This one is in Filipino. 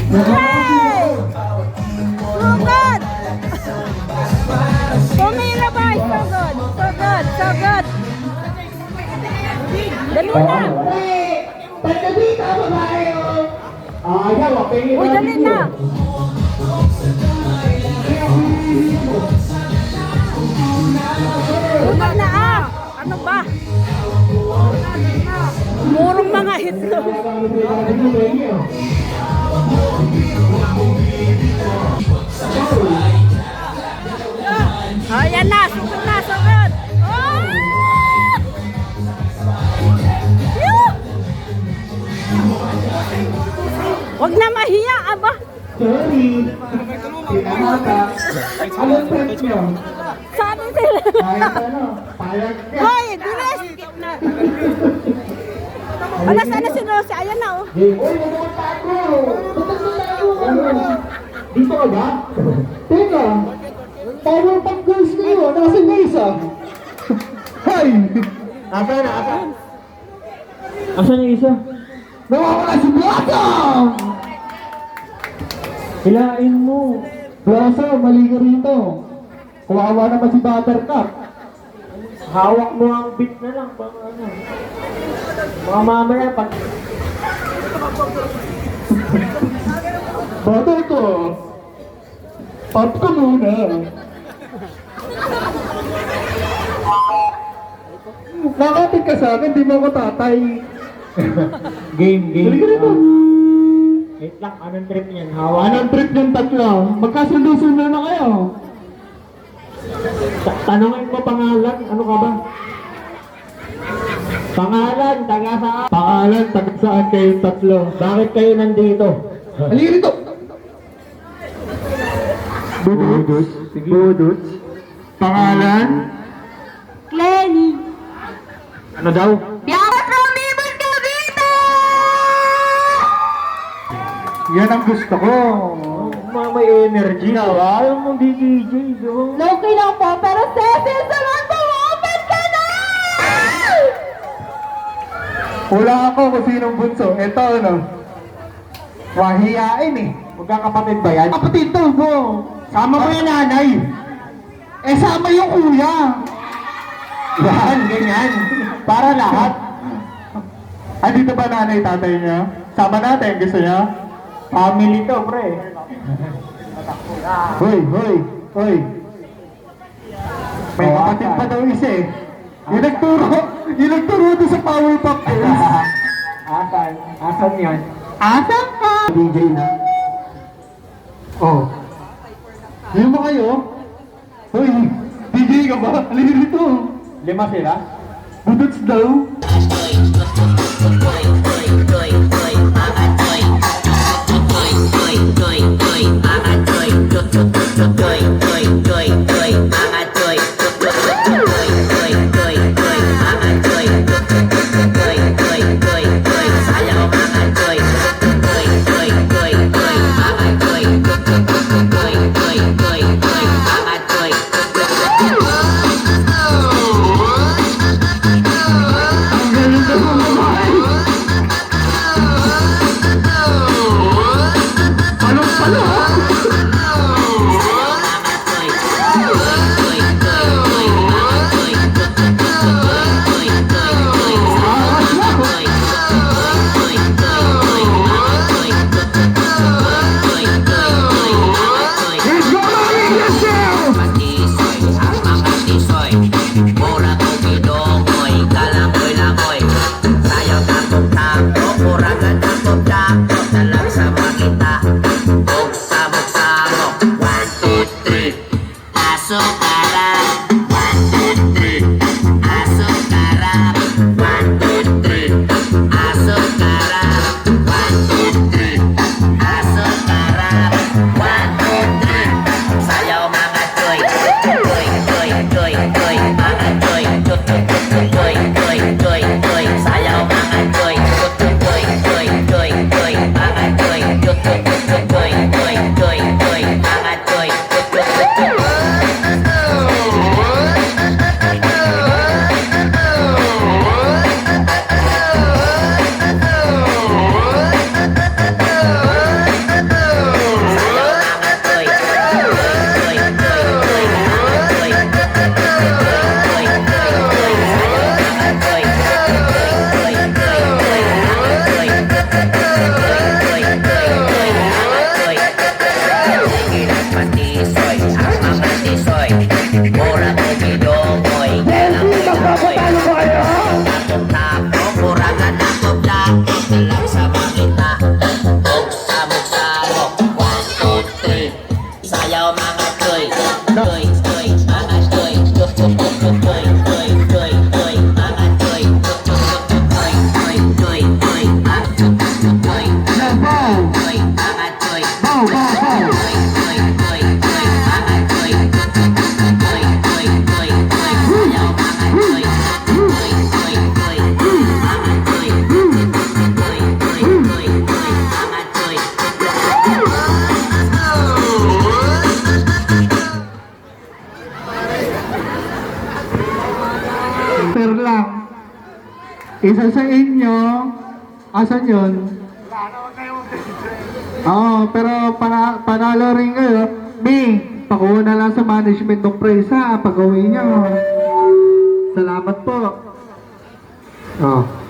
Hey! Sugod! Pumila ba? So good. So good. So good. Dali na. Pagkabita ba tayo? Ayaw, okay. Uy, dali na. Sugod na ah. Ano ba? Murong mga itlog. Oh, yan na. Sugod na. Sugod. Oh! Yuh! Huwag na mahiya, aba. Sorry. Pinamata. Anong trip nyo? Sabi sila. Kahit ano, payag ka. Hoy, bilis! Alas, ano si Rosie? Ayan na, oh. Uy, huwag tayo. Dito ka ba? Teka. Power pang girls kayo. Nasa yung isa. Hay! Asa na, asa? Asan yung isa? Nawawala si Blossom! Hilain mo. Blossom, mali ka rito. Kawawa naman si Buttercup. Hawak mo ang beat na lang. Pang ano. Mga mamaya pag... Buttercup! Pop ka muna. Nakapit ka sa akin, di mo ako tatay. Game. Halika rito. Wait lang, anong trip niyan? Hawak. Anong trip yung tatlo? Magkasundo-sundo na kayo. Tanongin mo pangalan. Ano ka ba? Pangalan, taga saan? Pangalan, tagat saan kayong tatlo? Bakit kayo nandito? Halika rito! Buduts? Buduts? Pangalan? Lenny. Ano daw? Yaman from Libon Cavite! Yan ang gusto ko. May energy. Ayaw mong DJ, do. Okay lang po, pero Cecil, saman po, open ka na! Wala ako kung sinong bunso. Ito ano. Wahiyain eh. Magkakapatid ba yan? Kapatid to mo. Sama mo yung nanay. Eh sama yung kuya. Yan, ganyan. Para lahat. Ah, dito ba nanay tatay niya? Sama natin. Gusto niya? Family to, pre. Hoy, hoy, hoy. May kapatid pa daw isa eh. Yung nagturo doon sa Powerpuff Girls. Asan? Asan yan? Asa ka? DJ na. Oh. Yung ba kayo? Hoy, DJ ka ba? Halika rito. 5 sila? Budots daw. Ang galing daw ng babae. Palong-palo. Isa sa inyo, asan yun? Oo, pero panalo rin kayo. May, pakuha na lang sa management ng praise ha, pag-uwi niyo. Salamat po. Oh.